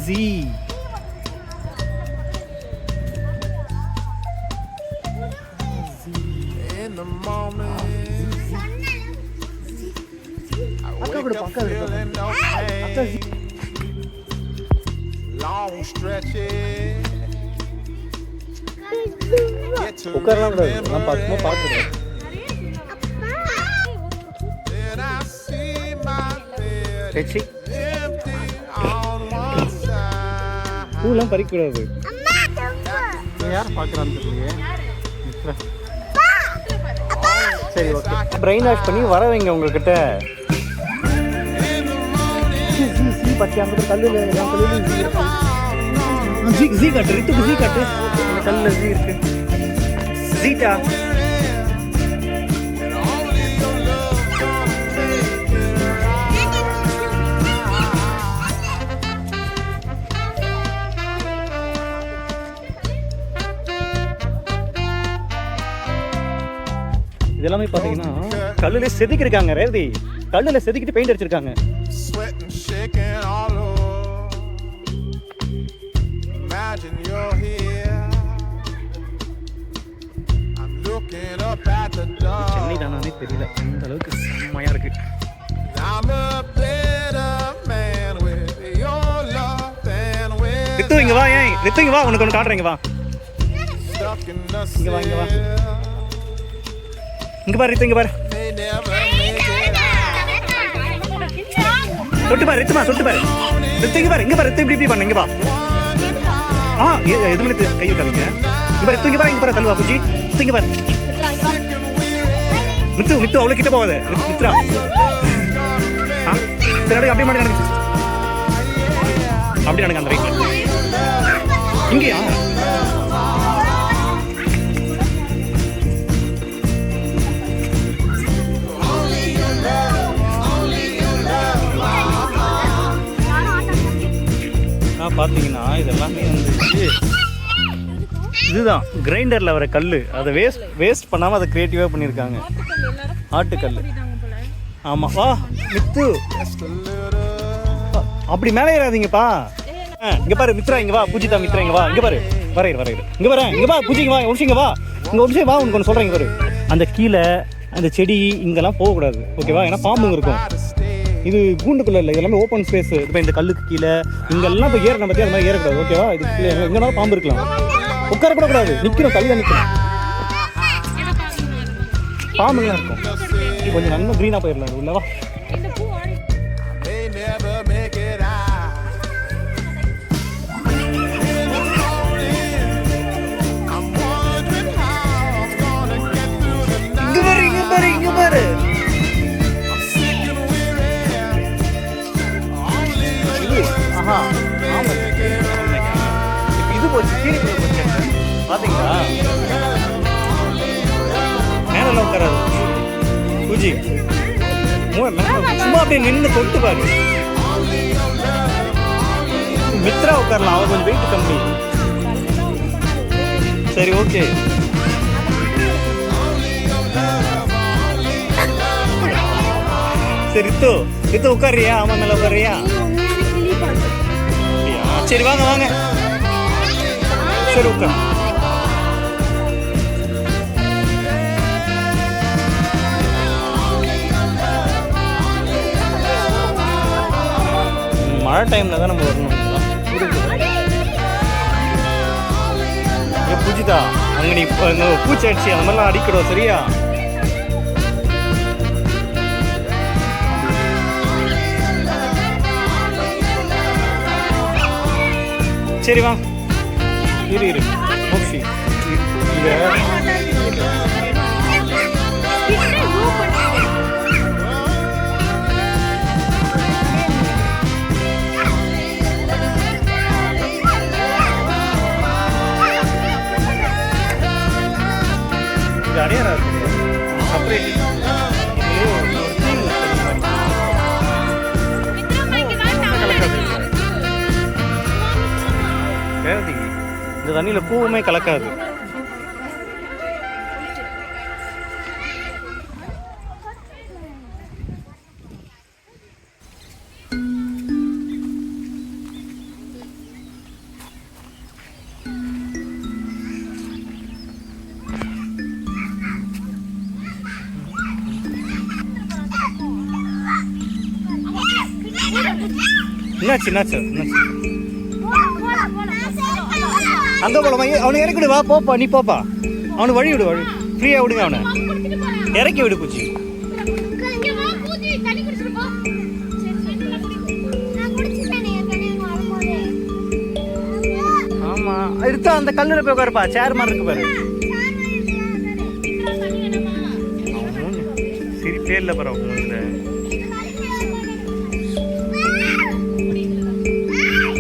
G. அக்கா கூட பக்கம் அக்கா ஜி. உட்காரலாம் கூடாது, நான் பார்க்கும்போது பார்த்துருவேன். பூலாம் பறிக்கூடாது. யார் பார்க்குறான்னு தெரியலையே. சரி ஓகே, பிரெயின் வாஷ் பண்ணி வர வைங்க உங்ககிட்ட. பச்சை அங்கே கல்லில் ஜி காட்டு, ரித்துக்கு ஜி காட்டு. அந்த கல்லில் ஜி இருக்கு. ஜீட்டா இதெல்லாமே பார்த்தீங்கன்னா கல்லுல செதுக்கிருக்காங்க. ரேவதி, கல்லுல செதுக்கிட்டு பெயிண்ட் அடிச்சிருக்காங்க. சென்னை தானே தெரியல, இந்த அளவுக்கு செம்மையா இருக்கு. ரித்து இங்க வா, ஏன் ரித்து இங்க வா, உனக்கு ஒன்று காட்டுறேன். இங்க வா, இங்க வா, இங்க வா, இங்க பாரு ரித்து, இங்க பாரு. தொட்டு பாரு ரித்துமா, தொட்டு பாரு ரித்து. இங்க பாரு, இங்க பாரு ரித்து, இப்படி இப்படி பண்ணு. இங்க வா. எதுவுமே கை விட்டாதீங்க. இங்க பாரு ரித்து, இங்க பாரு, இங்க பாரு தல்வா பூஜி. ரித்து இங்க பாரு. மித்து மித்து அவ்வளோ கிட்ட போகாத மித்ரா. சரி அப்படியே மாடி நடக்கு, அப்படி நடக்க அந்த ரைட்ல. இங்கேயா பார்த்தீங்கன்னா இதெல்லாமே வந்து இதுதான் கிரைண்டரில் வர கல். அதை வேஸ்ட் பண்ணாமல் அதை க்ரியேட்டிவாக பண்ணியிருக்காங்க. ஆட்டுக்கல். ஆமாம், வா மித்து, அப்படி மேலே ஏறாதீங்கப்பா. இங்கே பாரு மித்ரா, இங்கே வா. பூஜிதா மித்ரா, இங்கே வா. இங்கே பாரு, வரையிரு இங்கே வரேன். இங்கே வா பூஜி, இங்கே வா. ஒரு இங்கே வா, இங்கே ஒரு நிமிஷம் வா, உனக்கு ஒன்று சொல்கிறேன். இங்கே பாரு, அந்த கீழே அந்த செடி இங்கெல்லாம் போகக்கூடாது, ஓகேவா? ஏன்னா பாம்புங்க இருக்கும். இது கூண்டுக்குள்ள இல்லை, இதெல்லாமே ஓப்பன் ஸ்பேஸ். இப்போ இந்த கல்லுக்கு கீழே இங்கெல்லாம் இப்போ ஏறணும் பற்றி அது மாதிரி ஏறக்கூடாது, ஓகேவா? இது எங்கேனாலும் பாம்பு இருக்கலாம். உட்காரப்பட கூடாது, நிற்கணும், கல்லில் நிற்கணும். பாம்புலாம் இருக்கும். இது கொஞ்சம் நல்லா க்ரீனாக போயிடலாம் உள்ளவா. இங்கே பாரு, இங்கே பாரு. இது போச்சு, கீழே போச்சு. பாத்தீங்களா? மேல உட்காராது பூஜி, சும்மா அப்படியே நின்று தொட்டு பாரு. மித்ரா உட்காரலாம், அவ கொஞ்சம் வெயிட் கம்மி. சரி ஓகே. சரி ரித்து, ரித்து உட்காரியா? ஆமா, மேல உட்காரியா? சரி வாங்க வாங்க. சரி உட்கார். மழை டைம்ல தான் நம்ம வரணும். பூஜிதா, அங்க நீ பூச்சாட்சி அந்த மாதிரிலாம் அடிக்கிறோம், சரியா? சரி வா, இரு மோக்ஷி. இது அடையாரா இருக்கு, செப்பரேட். இந்த தண்ணியில் பூவுமே கலக்காது. என்னாச்சு என்னாச்சு என்னாச்சு அங்கே போலாமா? அவனை இறக்கிடு, வா போப்பா, நீ போப்பா. அவனுக்கு வழி விடு, வழி ஃப்ரீயாக விடுங்க, அவனை இறக்கி விடு பூச்சி. ஆமாம் எடுத்தா அந்த கல்லில் போய் உட்காருப்பா, சேர் மாதிரி இருக்கு பாரு. சிரிப்பே இல்லை பாரு அவங்க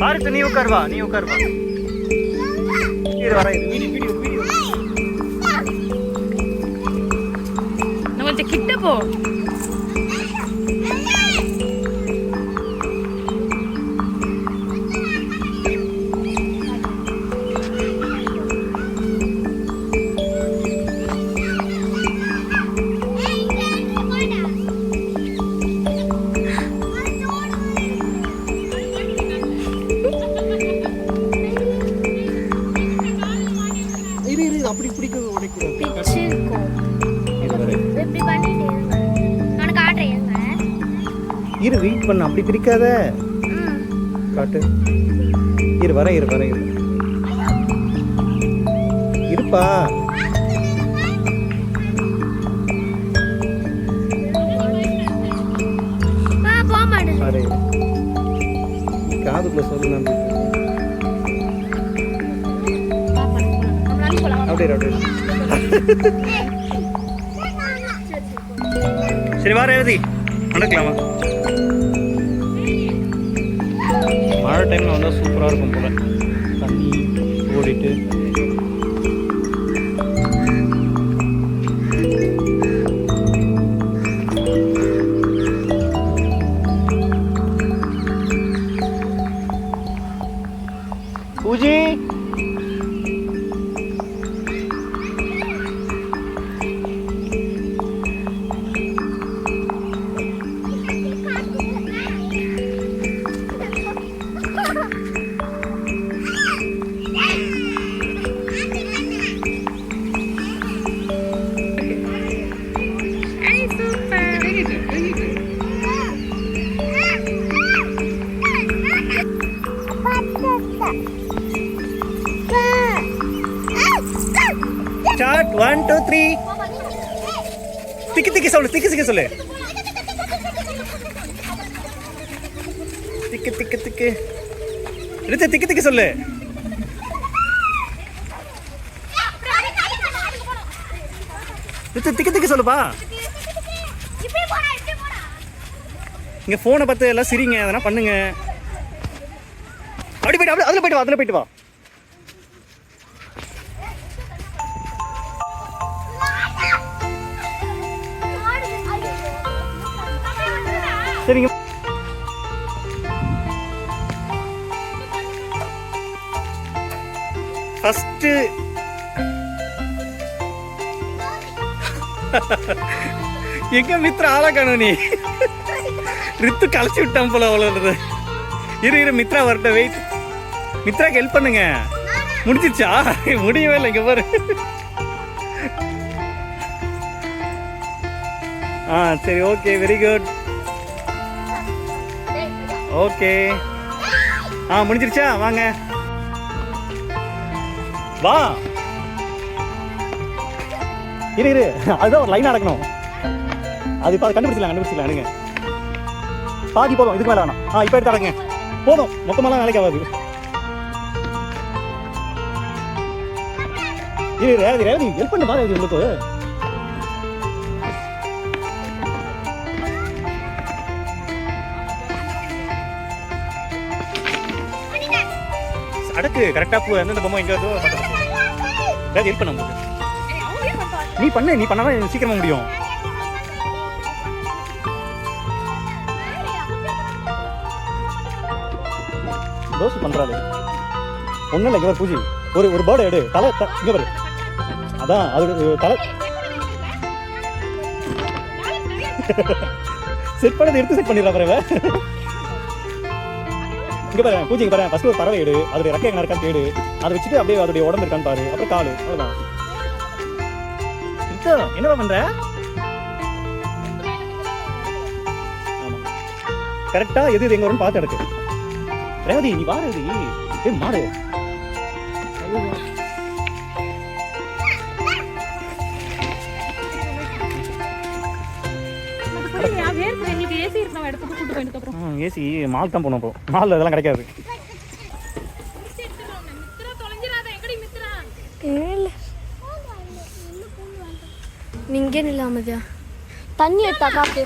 பாரு. நீ உட்காருவா, நீ உட்காருவா. இது வர இது வீடியோ வீடியோ வீடியோ. நம்ம கொஞ்சம் கிட்ட போ. அப்படி பிடிக்க உடைக்கூடாது. இரு வெயிட் பண்ண, அப்படி பிரிக்காத. காட்டு. இரு வர இரு வர இரு இருப்பா. அரே காதுக்குள்ள சொல்லு. நான் அப்படியே அப்படியே. சரி வா ரேவதி, நடக்கலாமா? மழை டைமில் வந்தால் சூப்பராக இருக்கும் போல, தண்ணி ஓடிட்டு. பூஜி ஸ்டார்ட் 1 2 3. திக்கி திக்கி சொல்லு, திக்கி திக்கி சொல்லு. திக்கி திக்கி திக்கி எடுத்து திக்கி திக்கி சொல்லு. எடுத்து திக்கி திக்கி சொல்லுப்பா. இங்க போனை பார்த்து எல்லாம் சிரிங்க, அதெல்லாம் பண்ணுங்க. அப்படி போயிட்டு அப்படி அதில் போயிட்டு வா, அதில் போயிட்டு வா. சரிங்க. ஃபர்ஸ்ட் எங்க மித்ரா ஆளா காணும். நீ ரித்து கலைச்சி விட்டான் போல அவ்வளோ. இரு இரு மித்ரா வரட்ட, வெயிட். மித்ராக்கு ஹெல்ப் பண்ணுங்க. முடிஞ்சிச்சா? முடியவே இல்லை. இங்க பாரு. சரி ஓகே, வெரி குட். ஓகே முடிஞ்சிருச்சா? வாங்க வா. இரு இரு, அதுதான் ஒரு லைன் நடக்கணும். அது இப்போ கண்டுபிடிச்சிடலாம் கண்டுபிடிச்சிடலாம். எடுங்க பாதி போதும், இதுக்கு மேலே வேணாம். இப்போ எடுத்து அடங்க போதும், மொத்தமெல்லாம் வேலைக்கு ஆகாது. இரு ரேவதி, ரேவதி ஹெல்ப் பண்ணு பாரு. உங்களுக்கு அடுக்கு கரெக்டாக பூ எந்தெந்த பொம்மை எங்கே வருதோ ஏதாவது ஹெல்ப் பண்ண உங்களுக்கு. நீ பண்ணு, நீ பண்ணாதான் சீக்கிரமாக முடியும். தோசை பண்ணுறாரு ஒன்றும் இல்லை. இங்கே ஒரு பூஜை, ஒரு பேர்டு எடு, தலை இங்கே பாரு. அதான் அது தலை செட் பண்ணதை எடுத்து செட் பண்ணிடலாம் பாரு. இங்கே பாரு பூஜை, இங்கே பாரு. ஃபஸ்ட்டு ஒரு பறவை எடு, அதோடைய ரெக்கை எங்கே இருக்கான்னு தேடு. அதை வச்சுட்டு அப்படியே அதோடைய உடம்பு இருக்கான்னு பாரு. அப்புறம் காலு, அவ்வளோதான். என்னவா பண்ற? ஆமாம் கரெக்டாக எது எங்கே வரும்னு பார்த்து எடுக்கு. ரேவதி நீ வா ரேவதி. ஏய் மாடு. ஏசி மால் தான் போனோம். மால் அதெல்லாம் கிடைக்காது. நீங்க நில்லாமதியா தண்ணி எடுத்தா காக்கு,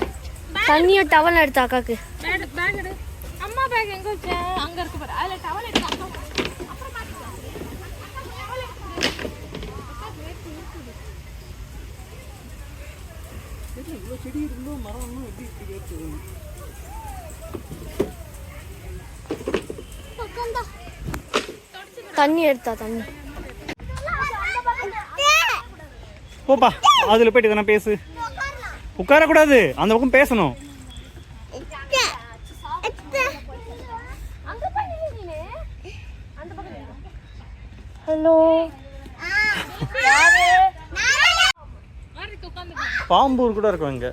தண்ணியோ டவல் எடுத்தா காக்கு. அம்மா பேக் எங்க வச்ச? அங்க இருக்கு பாரு. அதுல டவல் எடுத்து அங்க அப்புறம் மாட்டிக்கலாம். இவ்வளோ செடி இருந்தும் மரம் எப்படி இருக்கு? தண்ணி எடுத்தா தண்ணி. போப்பா அதுல போயிட்டு எதனா பேசு. உட்காரக்கூடாது, அந்த பக்கம் பேசணும். ஹலோ பாம்பூர் கூட இருக்கும் இங்க.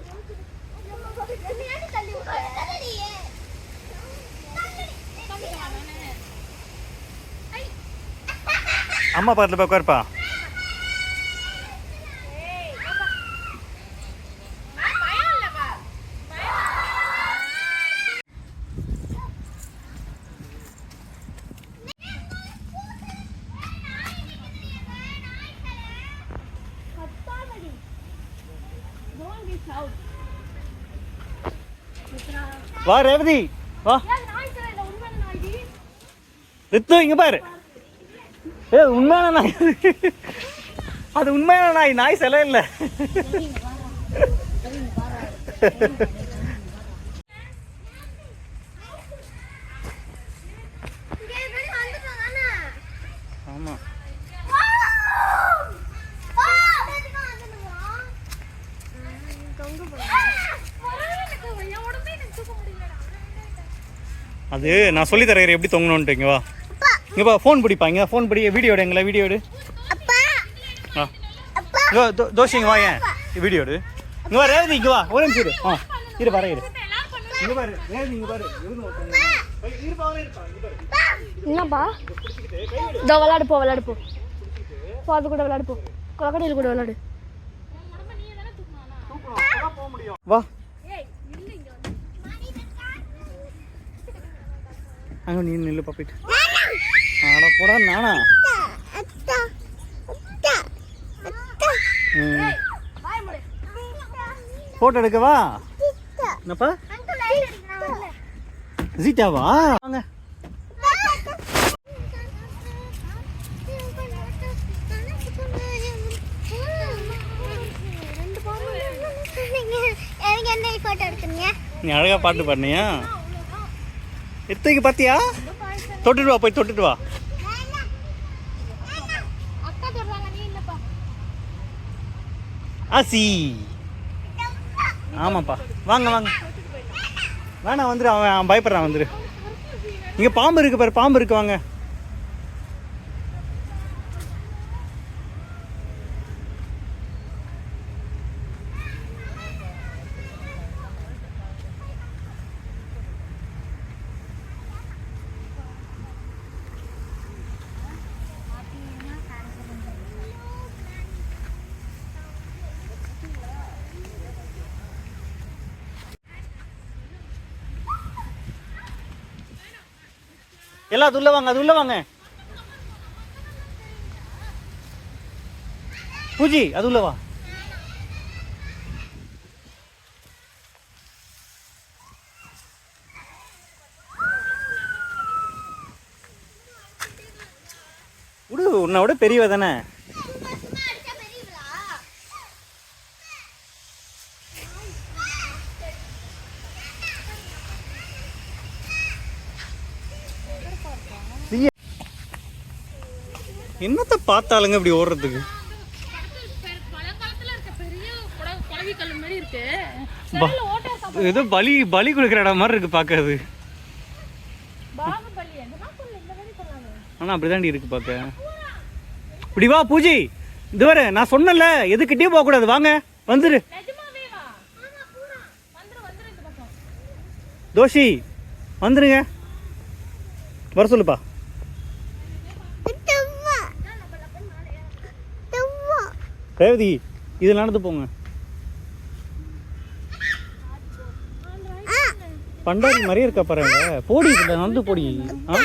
அம்மா பக்கத்துல போய் உட்காருப்பா. வா ரேவதி வா. ரித்து இங்க பாரு. ஏ உண்மையான நாய். அது உண்மையான நாய், நாய் சிலை இல்ல. ஆமா அது நான் சொல்லி தரேன் எப்படி தொங்கணும்ட்டு. இங்க வா, இங்க வா. ஃபோன் பிடிப்பா, இங்க ஃபோன் பிடி. வீடியோ எடு, எங்களை வீடியோ எடு. தோஷி இங்க வா. ஏன் வீடியோ எடு. இங்க வா ரேவதி, இங்க வா. ஒரு நிமிஷம் இரு. இரு பாரு, இரு. இங்க பாரு ரேவதி, இங்க பாரு. என்னப்பா? இதோ விளையாடு போ, விளையாடு போ. போ அது கூட விளையாடு போ. கொலக்கடையில் கூட விளையாடு. வா அங்க நீ நில்லு பாப்பிட்டு. ஆட போடா நானா. போட்டோ எடுக்கவா? என்னப்பா ஜீட்டாவா? வாங்க. நீ அழகா பாட்டு பாடுனியா? எத்தனைக்கு பாத்தியா? தொட்டுட்டு வா, போய் தொட்டுட்டு வா. ஆசி ஆமாப்பா. வாங்க வாங்க. வேணாம் வந்துரு, அவன் பயப்படுறான். வந்துரு. இங்க பாம்பு இருக்கு பாரு, பாம்பு இருக்கு. வாங்க. எல்லாம் அது உள்ள வாங்க, அது உள்ள வாங்க. பூஜி அது உள்ள வா. விடு, உன்னை விட பெரியவ தானே. என்னத்த பார்த்தாலுங்க இப்படி ஓடுறதுக்கு? ஏதோ பலி பலி கொடுக்குற இடம் மாதிரி இருக்கு பார்க்கறது. ஆனா அப்படிதாண்டி இருக்கு பார்க்க. இப்படி வா பூஜி. இது வர நான் சொன்னல, எதுக்கிட்டே போக கூடாது. வாங்க வந்துரு. தோஷி வந்துருங்க. வர சொல்லுப்பா. ரேவதி இதில் நடந்து போங்க. பண்டாரி மாதிரியே இருக்கா பாருங்க. போடி இதில் நடந்து போடி. ஆ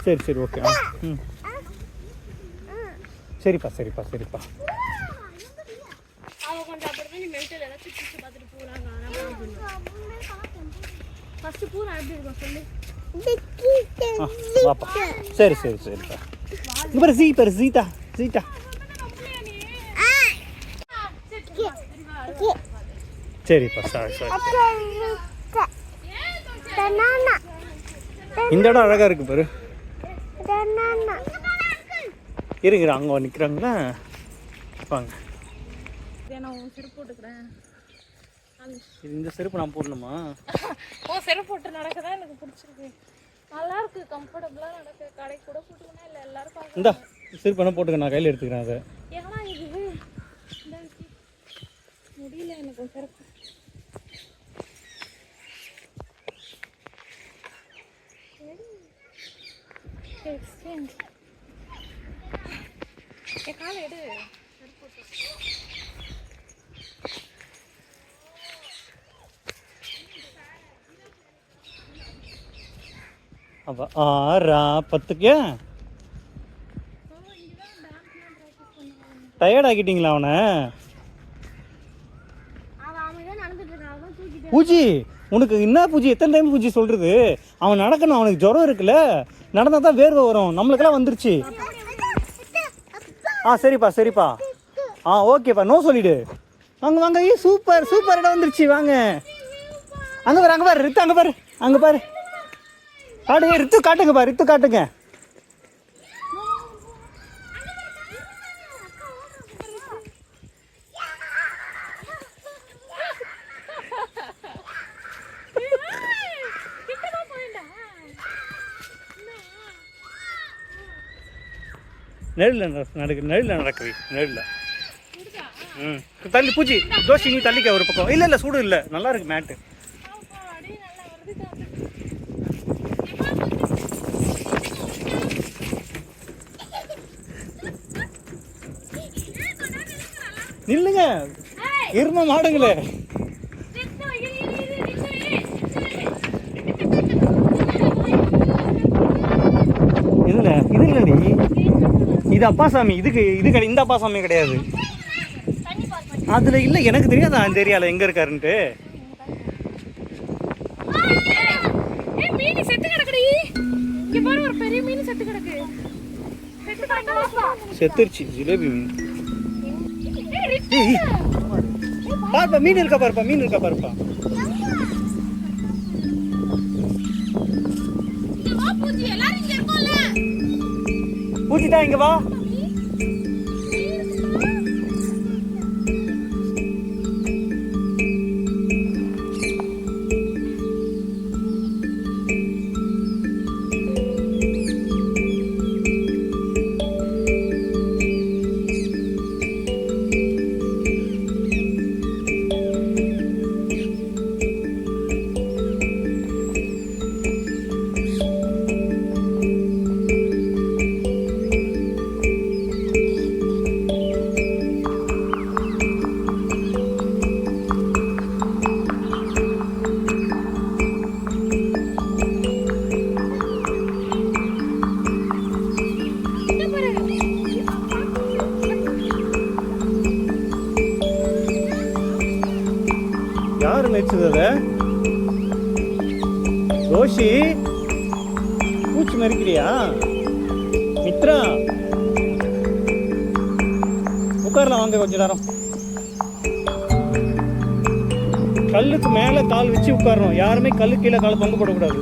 சரி சரி ஓகே. ஆ ம் சரிப்பா சரிப்பா சரிப்பா. வாப்பா. சரி சரி சரிப்பா. இங்கே பாரு ஜீ பாரு ஜீதா ஜீதா. சரிப்பா சாரி சாரி. இந்த இடம் அழகாக இருக்கு பாரு. இருக்கிற அங்கே நிற்கிறாங்களா வாங்க. இந்த செருப்பு நான் போடணுமா? செருப்பு போட்டு நடக்கதான் எனக்கு பிடிச்சிருக்கு. நல்லா இருக்கு, கம்ஃபர்டபுளா நடக்க. கடை கூட போட்டுக்கணும் இல்லை எல்லாரும் இந்த செருப்பு என்ன போட்டுக்க, நான் கையில் எடுத்துக்கிறேன் அதை. ஏன்னா இது முடியல எனக்கு செருப்பு. காலை எடு. அப்போ 6 10க்கு டயர்ட் ஆக்கிட்டீங்களா அவனை? பூஜி உனக்கு என்ன பூஜி, எத்தனை டைம் பூஜி சொல்கிறது? அவன் நடக்கணும், அவனுக்கு ஜுரம் இருக்குல்ல, நடந்தால் தான் வேர்வை வரும். நம்மளுக்கெல்லாம் வந்துருச்சு. சரிப்பா சரிப்பா. ஓகேப்பா, நோ சொல்லிடு. வாங்க வாங்க. சூப்பர் சூப்பர் இடம் வந்துருச்சு. வாங்க அங்கே பாரு, அங்கே பாரு ரித்து, அங்கே பாரு, அங்கே பாரு. காட்டுங்க ரித்து, காட்டுங்கப்பா ரித்து, காட்டுங்க. நெழில் நடக்குது நெழில். ம் தள்ளி பூச்சி தோஷி, நீ தள்ளிக்க ஒரு பக்கம். இல்லை இல்லை சூடு இல்லை, நல்லா இருக்கு மேட்டு. நில்லுங்க, இரும மாடுங்களே. இதுல இது இல்லடி, இது அப்பாசாமி. இது இந்த அப்பாசாமி கிடையாது. அதுல இல்ல, எனக்கு தெரியாதா அந்த ஏரியால எங்க இருக்காருன்ட்டு. மீன் செத்து கிடக்குடி. இங்க பாரு, ஒரு பெரிய மீன் செத்து கிடக்கு. செத்துருச்சு ஜிலேபி மீன். பாருப்பா மீன் இருக்கா, பாருப்பா மீன் இருக்கா, பாருப்பா. பூச்சி தான் இங்க வா. யாரு மேய்ச்சது? ரோஷி பூச்சி மறிக்கிறியா? மித்ரா உட்காரலாம் வாங்க கொஞ்ச நேரம். கல்லுக்கு மேல கால் வச்சு உட்காரணும். யாருமே கல்லு கீழே கால் பங்கு போடக்கூடாது.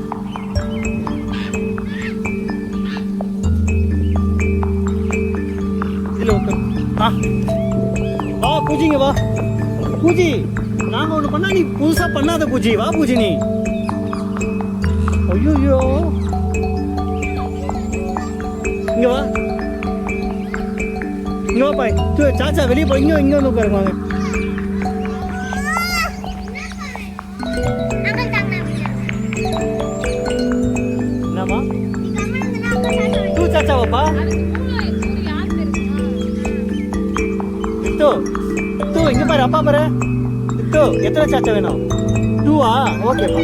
இதுல உட்காரு. வா பூஜிங்க வா. பூஜி நாங்க ஒண்ணு பண்ணா நீ புதுசா பண்ணாத பூஜி. வா பூஜி நீ. ஐயோ இங்க வா, இங்க வா பாய். சாச்சா வெளியே போய் இங்க வந்து உட்காருங்க வாங்க. வித்து வித்து இங்க பாரு அப்பா பாரு வித்து எத்தனை சாச்சா வேணும் 2ஆ ஓகேப்பா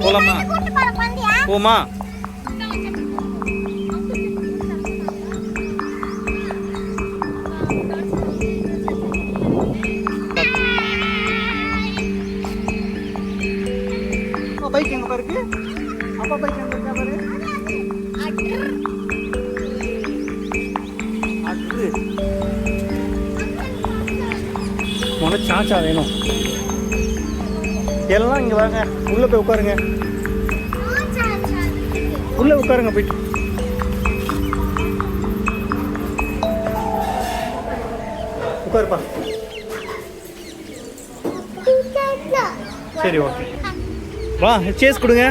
போலாமா போமா பைக் எங்க பாருக்கு அப்பா பைக் எங்க இருக்கா பாரு அது உனக்கு சாச்சா வேணும் எல்லாம் இங்க வாங்க உள்ள போய் உட்காருங்க உள்ள உட்காருங்க போயிட்டு உட்காருப்பா சரி ஓகே வா சேஸ் கொடுங்க